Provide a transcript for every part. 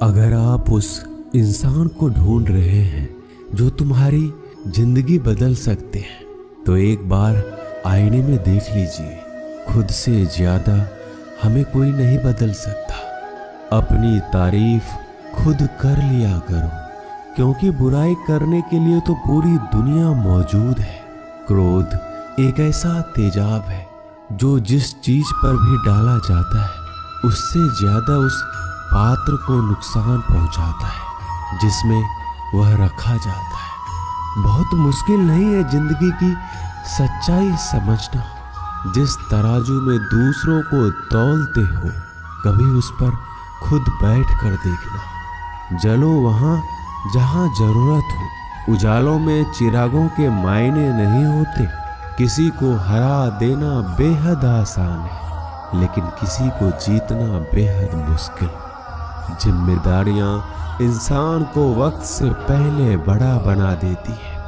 अगर आप उस इंसान को ढूंढ रहे हैं जो तुम्हारी जिंदगी बदल सकते हैं तो एक बार आईने में देख लीजिए। खुद से ज्यादा हमें कोई नहीं बदल सकता। अपनी तारीफ खुद कर लिया करो, क्योंकि बुराई करने के लिए तो पूरी दुनिया मौजूद है। क्रोध एक ऐसा तेजाब है जो जिस चीज पर भी डाला जाता है उससे ज्यादा उस पात्र को नुकसान पहुंचाता है जिसमें वह रखा जाता है। बहुत मुश्किल नहीं है जिंदगी की सच्चाई समझना। जिस तराजू में दूसरों को तौलते हो कभी उस पर खुद बैठ कर देखना। जलो वहां जहां जरूरत हो। उजालों में चिरागों के मायने नहीं होते। किसी को हरा देना बेहद आसान है, लेकिन किसी को जीतना बेहद मुश्किल। जिम्मेदारियां इंसान को वक्त से पहले बड़ा बना देती है।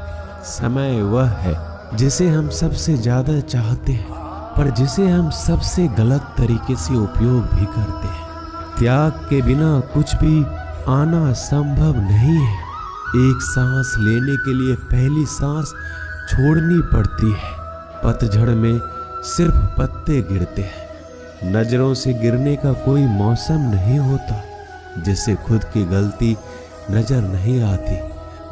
समय वह है जिसे हम सबसे ज्यादा चाहते हैं, पर जिसे हम सबसे गलत तरीके से उपयोग भी करते हैं। त्याग के बिना कुछ भी आना संभव नहीं है। एक सांस लेने के लिए पहली सांस छोड़नी पड़ती है। पतझड़ में सिर्फ पत्ते गिरते हैं। नजरों से गिरने का कोई मौसम नहीं होता। जिसे खुद की गलती नजर नहीं आती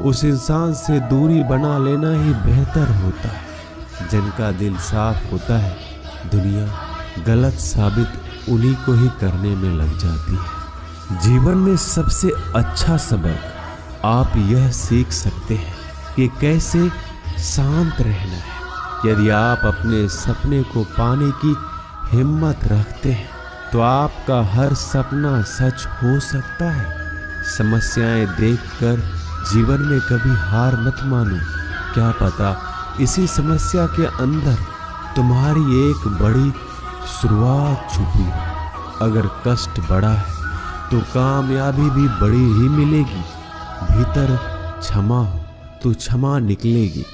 उस इंसान से दूरी बना लेना ही बेहतर होता है। जिनका दिल साफ होता है दुनिया गलत साबित उन्हीं को ही करने में लग जाती है। जीवन में सबसे अच्छा सबक आप यह सीख सकते हैं कि कैसे शांत रहना है। यदि आप अपने सपने को पाने की हिम्मत रखते हैं तो आपका हर सपना सच हो सकता है। समस्याएं देखकर जीवन में कभी हार मत मानो। क्या पता इसी समस्या के अंदर तुम्हारी एक बड़ी शुरुआत छुपी हो। अगर कष्ट बड़ा है तो कामयाबी भी बड़ी ही मिलेगी। भीतर क्षमा हो तो क्षमा निकलेगी।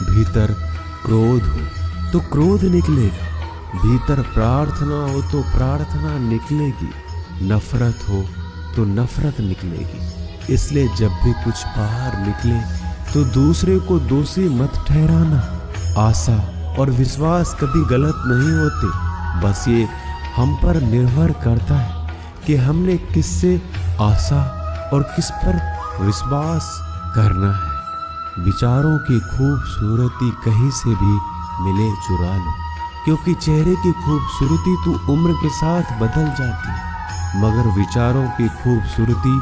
भीतर क्रोध हो तो क्रोध निकलेगा। भीतर प्रार्थना हो तो प्रार्थना निकलेगी। नफरत हो तो नफरत निकलेगी। इसलिए जब भी कुछ बाहर निकले तो दूसरे को दोषी मत ठहराना। आशा और विश्वास कभी गलत नहीं होते। बस ये हम पर निर्भर करता है कि हमने किससे आशा और किस पर विश्वास करना है। विचारों की खूबसूरती कहीं से भी मिले चुरा लो, क्योंकि चेहरे की खूबसूरती तो उम्र के साथ बदल जाती है, मगर विचारों की खूबसूरती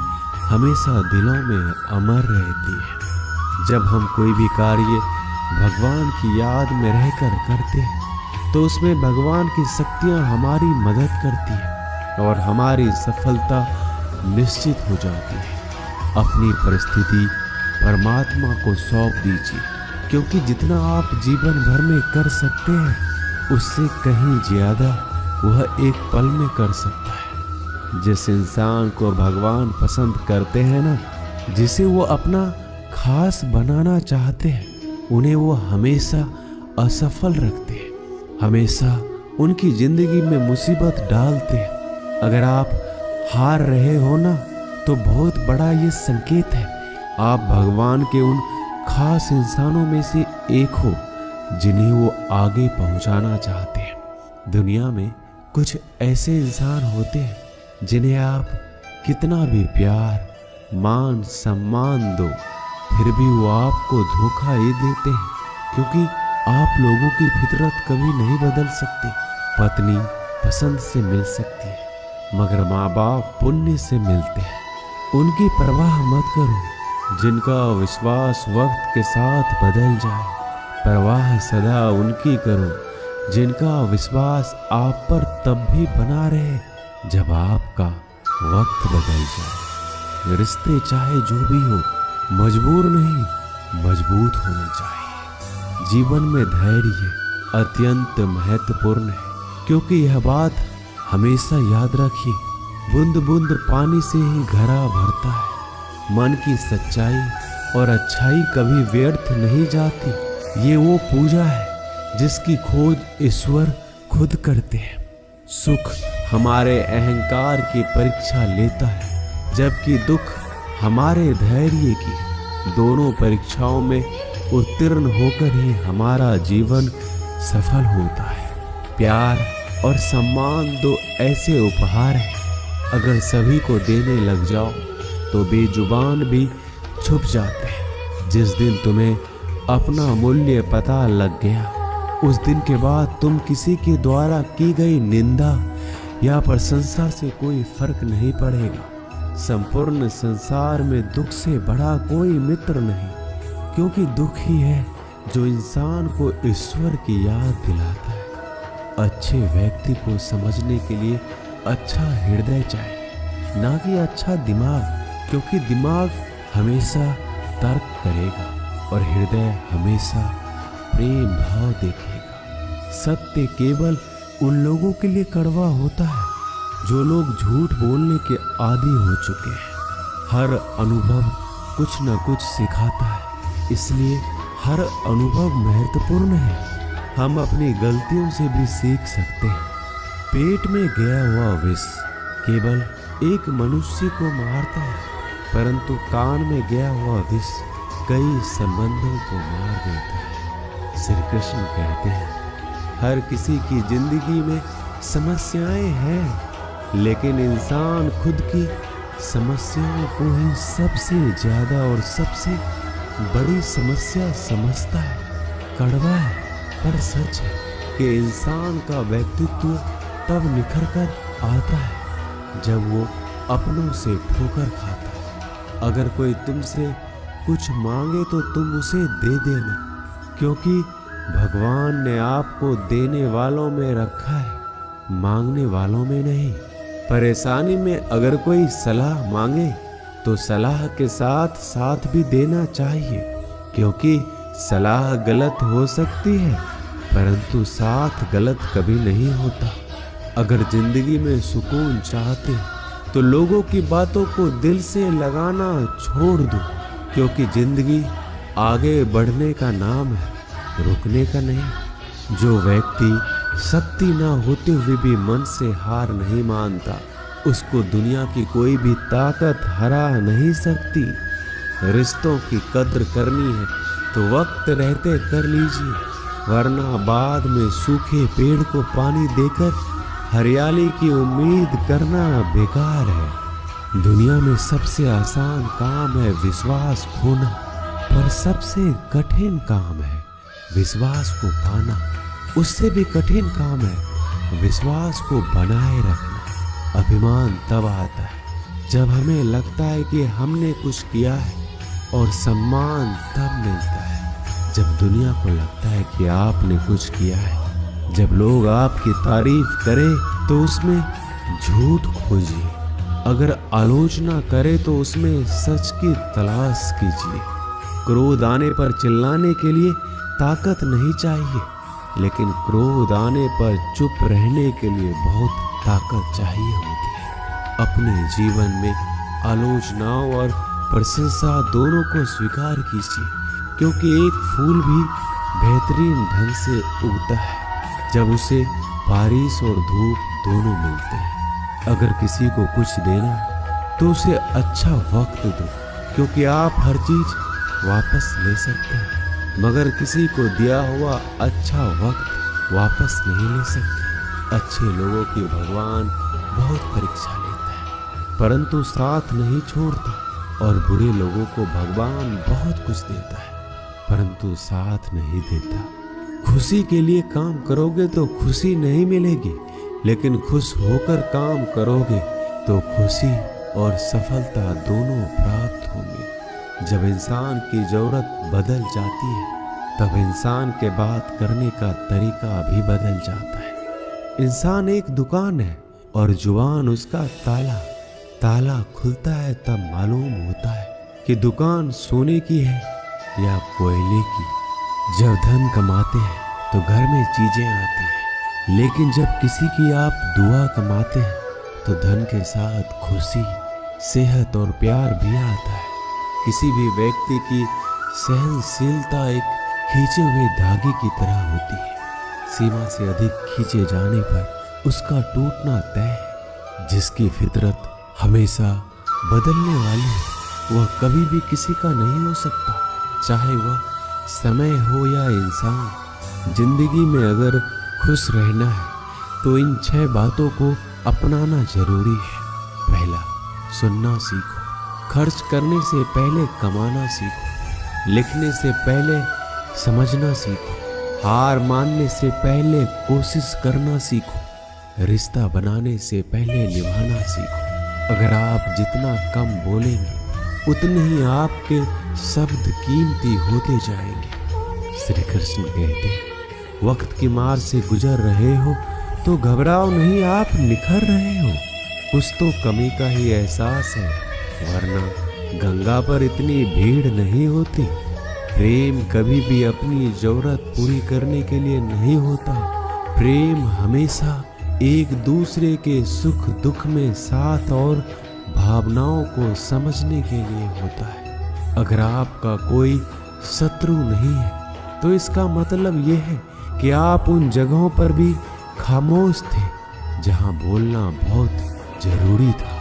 हमेशा दिलों में अमर रहती है। जब हम कोई भी कार्य भगवान की याद में रहकर करते हैं तो उसमें भगवान की शक्तियाँ हमारी मदद करती है और हमारी सफलता निश्चित हो जाती है। अपनी परिस्थिति परमात्मा को सौंप दीजिए, क्योंकि जितना आप जीवन भर में कर सकते हैं उससे कहीं ज्यादा वह एक पल में कर सकता है। जिस इंसान को भगवान पसंद करते हैं ना, जिसे वो अपना खास बनाना चाहते हैं, उन्हें वो हमेशा असफल रखते हैं, हमेशा उनकी जिंदगी में मुसीबत डालते हैं। अगर आप हार रहे हो ना तो बहुत बड़ा ये संकेत है आप भगवान के उन खास इंसानों में से एक हो जिन्हें वो आगे पहुंचाना चाहते हैं। दुनिया में कुछ ऐसे इंसान होते हैं जिन्हें आप कितना भी प्यार मान सम्मान दो फिर भी वो आपको धोखा ही देते हैं, क्योंकि आप लोगों की फितरत कभी नहीं बदल सकती। पत्नी पसंद से मिल सकती है मगर माँ बाप पुण्य से मिलते हैं। उनकी परवाह मत करो जिनका विश्वास वक्त के साथ बदल जाए। परवाह सदा उनकी करो जिनका विश्वास आप पर तब भी बना रहे जब आपका वक्त बदल जाए। रिश्ते चाहे जो भी हो मजबूर नहीं मजबूत होना चाहिए। जीवन में धैर्य अत्यंत महत्वपूर्ण है, क्योंकि यह बात हमेशा याद रखिए, बूंद बूंद पानी से ही घड़ा भरता है। मन की सच्चाई और अच्छाई कभी व्यर्थ नहीं जाती। ये वो पूजा है जिसकी खोज ईश्वर खुद करते हैं। सुख हमारे अहंकार की परीक्षा लेता है, जबकि दुख हमारे धैर्य की दोनों परीक्षाओं में उत्तीर्ण होकर ही हमारा जीवन सफल होता है। प्यार और सम्मान दो ऐसे उपहार हैं, अगर सभी को देने लग जाओ तो बेजुबान भी छुप जाते हैं। जिस दिन तुम्हें अपना मूल्य पता लग गया, उस दिन के बाद तुम किसी के द्वारा की गई निंदा या प्रशंसा से कोई फर्क नहीं पड़ेगा। संपूर्ण संसार में दुख से बड़ा कोई मित्र नहीं, क्योंकि दुख ही है जो इंसान को ईश्वर की याद दिलाता है। अच्छे व्यक्ति को समझने के लिए अच्छा हृदय चाहिए, ना कि अच्छा दिमाग, क्योंकि दिमाग हमेशा तर्क करेगा और हृदय हमेशा प्रेम भाव देखेगा। सत्य केवल उन लोगों के लिए कड़वा होता है जो लोग झूठ बोलने के आदी हो चुके हैं। हर अनुभव कुछ न कुछ सिखाता है, इसलिए हर अनुभव महत्वपूर्ण है। हम अपनी गलतियों से भी सीख सकते हैं। पेट में गया हुआ विष केवल एक मनुष्य को मारता है, परंतु कान में गया हुआ विष कई संबंधों को मार देता है। श्री कृष्ण कहते हैं, हर किसी की जिंदगी में समस्याएं हैं, लेकिन इंसान खुद की समस्याओं को ही सबसे ज्यादा और सबसे बड़ी समस्या समझता है। कड़वा है पर सच है कि इंसान का व्यक्तित्व तब निखर कर आता है जब वो अपनों से ठोकर खाता है। अगर कोई तुमसे कुछ मांगे तो तुम उसे दे देना, क्योंकि भगवान ने आपको देने वालों में रखा है, मांगने वालों में नहीं। परेशानी में अगर कोई सलाह मांगे तो सलाह के साथ साथ भी देना चाहिए, क्योंकि सलाह गलत हो सकती है परंतु साथ गलत कभी नहीं होता। अगर जिंदगी में सुकून चाहते हैं तो लोगों की बातों को दिल से लगाना छोड़ दो, क्योंकि जिंदगी आगे बढ़ने का नाम है, रुकने का नहीं। जो व्यक्ति शक्ति ना होते हुए भी मन से हार नहीं मानता, उसको दुनिया की कोई भी ताकत हरा नहीं सकती। रिश्तों की कद्र करनी है तो वक्त रहते कर लीजिए, वरना बाद में सूखे पेड़ को पानी देकर हरियाली की उम्मीद करना बेकार है। दुनिया में सबसे आसान काम है विश्वास खोना, पर सबसे कठिन काम है विश्वास को पाना। उससे भी कठिन काम है विश्वास को बनाए रखना। अभिमान तब आता है जब हमें लगता है कि हमने कुछ किया है, और सम्मान तब मिलता है जब दुनिया को लगता है कि आपने कुछ किया है। जब लोग आपकी तारीफ करें तो उसमें झूठ खोजिए, अगर आलोचना करे तो उसमें सच की तलाश कीजिए। क्रोध आने पर चिल्लाने के लिए ताकत नहीं चाहिए, लेकिन क्रोध आने पर चुप रहने के लिए बहुत ताकत चाहिए होती है। अपने जीवन में आलोचनाओं और प्रशंसा दोनों को स्वीकार कीजिए, क्योंकि एक फूल भी बेहतरीन ढंग से उगता है जब उसे बारिश और धूप दोनों मिलते हैं। अगर किसी को कुछ देना है तो उसे अच्छा वक्त दो, क्योंकि आप हर चीज वापस ले सकते हैं, मगर किसी को दिया हुआ अच्छा वक्त वापस नहीं ले सकते। अच्छे लोगों की भगवान बहुत परीक्षा लेता है, परंतु साथ नहीं छोड़ता, और बुरे लोगों को भगवान बहुत कुछ देता है, परंतु साथ नहीं देता। खुशी के लिए काम करोगे तो खुशी नहीं मिलेगी, लेकिन खुश होकर काम करोगे तो खुशी और सफलता दोनों प्राप्त होंगी। जब इंसान की जरूरत बदल जाती है तब इंसान के बात करने का तरीका भी बदल जाता है। इंसान एक दुकान है और जुबान उसका ताला। ताला खुलता है तब मालूम होता है कि दुकान सोने की है या कोयले की। जब धन कमाते हैं तो घर में चीजें आती हैं, लेकिन जब किसी की आप दुआ कमाते हैं तो धन के साथ खुशी, सेहत और प्यार भी आता है। किसी भी व्यक्ति की सहनशीलता एक खींचे हुए धागे की तरह होती है। सीमा से अधिक खींचे जाने पर उसका टूटना तय है। जिसकी फितरत हमेशा बदलने वाली है, वह कभी भी किसी का नहीं हो सकता, चाहे वह समय हो या इंसान। जिंदगी में अगर खुश रहना है तो इन 6 बातों को अपनाना जरूरी है। पहला, सुनना सीखो। खर्च करने से पहले कमाना सीखो। लिखने से पहले समझना सीखो। हार मानने से पहले कोशिश करना सीखो। रिश्ता बनाने से पहले निभाना सीखो। अगर आप जितना कम बोलेंगे उतने ही आपके शब्द कीमती होते जाएंगे। श्री कृष्ण कहते हैं, वक्त की मार से गुजर रहे हो तो घबराओ नहीं, आप निखर रहे हो। कुछ तो कमी का ही एहसास है, वरना गंगा पर इतनी भीड़ नहीं होती। प्रेम कभी भी अपनी जरूरत पूरी करने के लिए नहीं होता। प्रेम हमेशा एक दूसरे के सुख दुख में साथ और भावनाओं को समझने के लिए होता है। अगर आपका कोई शत्रु नहीं है तो इसका मतलब यह है कि आप उन जगहों पर भी खामोश थे जहां बोलना बहुत जरूरी था।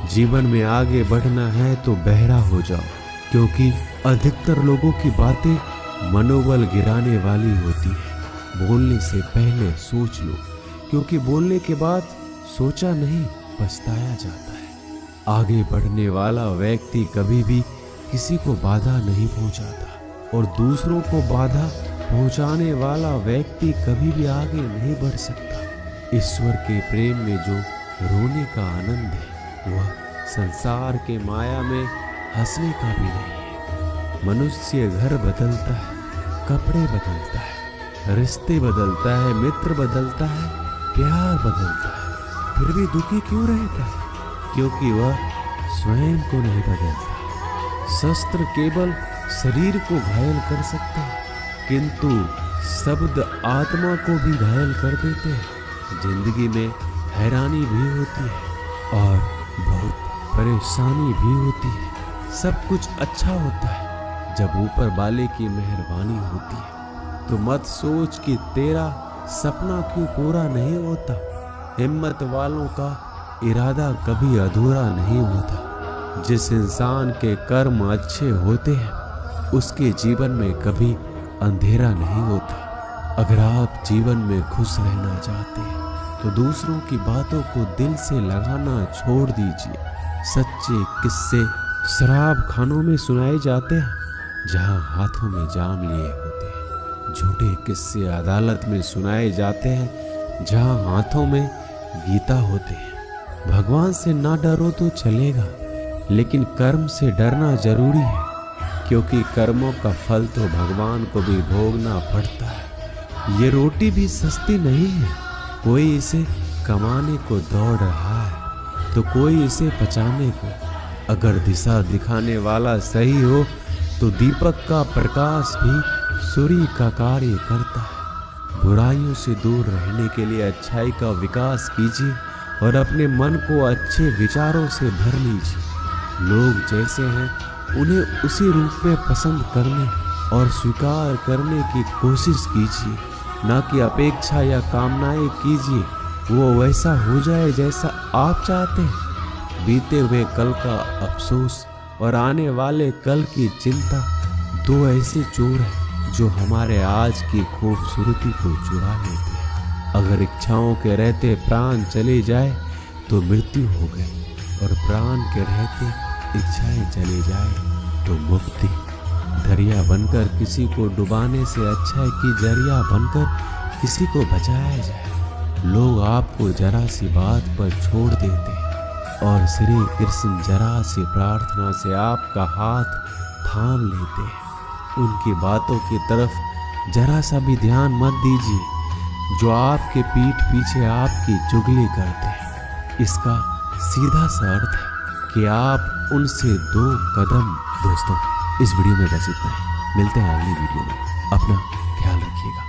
जीवन में आगे बढ़ना है तो बहरा हो जाओ, क्योंकि अधिकतर लोगों की बातें मनोबल गिराने वाली होती है। बोलने से पहले सोच लो, क्योंकि बोलने के बाद सोचा नहीं पछताया जाता है। आगे बढ़ने वाला व्यक्ति कभी भी किसी को बाधा नहीं पहुंचाता, और दूसरों को बाधा पहुंचाने वाला व्यक्ति कभी भी आगे नहीं बढ़ सकता। ईश्वर के प्रेम में जो रोने का आनंद है वह संसार के माया में हंसने का भी नहीं है। मनुष्य घर बदलता है, कपड़े बदलता है, रिश्ते बदलता है, मित्र बदलता है, प्यार बदलता है, फिर भी दुखी क्यों रहता है? क्योंकि वह स्वयं को नहीं बदलता। शस्त्र केवल शरीर को घायल कर सकते हैं, किंतु शब्द आत्मा को भी घायल कर देते हैं। जिंदगी में हैरानी भी होती है और बहुत परेशानी भी होती है। सब कुछ अच्छा होता है जब ऊपर वाले की मेहरबानी होती है। तो मत सोच कि तेरा सपना क्यों पूरा नहीं होता। हिम्मत वालों का इरादा कभी अधूरा नहीं होता। जिस इंसान के कर्म अच्छे होते हैं उसके जीवन में कभी अंधेरा नहीं होता। अगर आप जीवन में खुश रहना चाहते हैं तो दूसरों की बातों को दिल से लगाना छोड़ दीजिए। सच्चे किस्से शराब खानों में सुनाए जाते हैं जहां हाथों में जाम लिए होते हैं। झूठे किस्से अदालत में सुनाए जाते हैं जहां हाथों में गीता होते हैं। भगवान से ना डरो तो चलेगा, लेकिन कर्म से डरना जरूरी है, क्योंकि कर्मों का फल तो भगवान को भी भोगना पड़ता है। ये रोटी भी सस्ती नहीं है। कोई इसे कमाने को दौड़ रहा है तो कोई इसे पचाने को। अगर दिशा दिखाने वाला सही हो तो दीपक का प्रकाश भी सूर्य का कार्य करता है। बुराइयों से दूर रहने के लिए अच्छाई का विकास कीजिए और अपने मन को अच्छे विचारों से भर लीजिए। लोग जैसे हैं उन्हें उसी रूप में पसंद करने और स्वीकार करने की कोशिश कीजिए, ना कि अपेक्षा या कामनाएं कीजिए वो वैसा हो जाए जैसा आप चाहते हैं। बीते हुए कल का अफसोस और आने वाले कल की चिंता दो ऐसे चोर हैं जो हमारे आज की खूबसूरती को चुरा लेते हैं। अगर इच्छाओं के रहते प्राण चले जाए तो मृत्यु हो गई, और प्राण के रहते इच्छाएं चले जाए तो मुक्ति। दरिया बनकर किसी को डुबाने से अच्छा है कि जरिया बनकर किसी को बचाया जाए। लोग आपको जरा सी बात पर छोड़ देते हैं और श्री कृष्ण जरा सी प्रार्थना से आपका हाथ थाम लेते हैं। उनकी बातों की तरफ जरा सा भी ध्यान मत दीजिए जो आपके पीठ पीछे आपकी चुगली करते हैं। इसका सीधा सा अर्थ है कि आप उनसे 2 कदम। दोस्तों, इस वीडियो में बस इतना ही। मिलते हैं अगली वीडियो में। अपना ख्याल रखिएगा।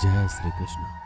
जय श्री कृष्ण।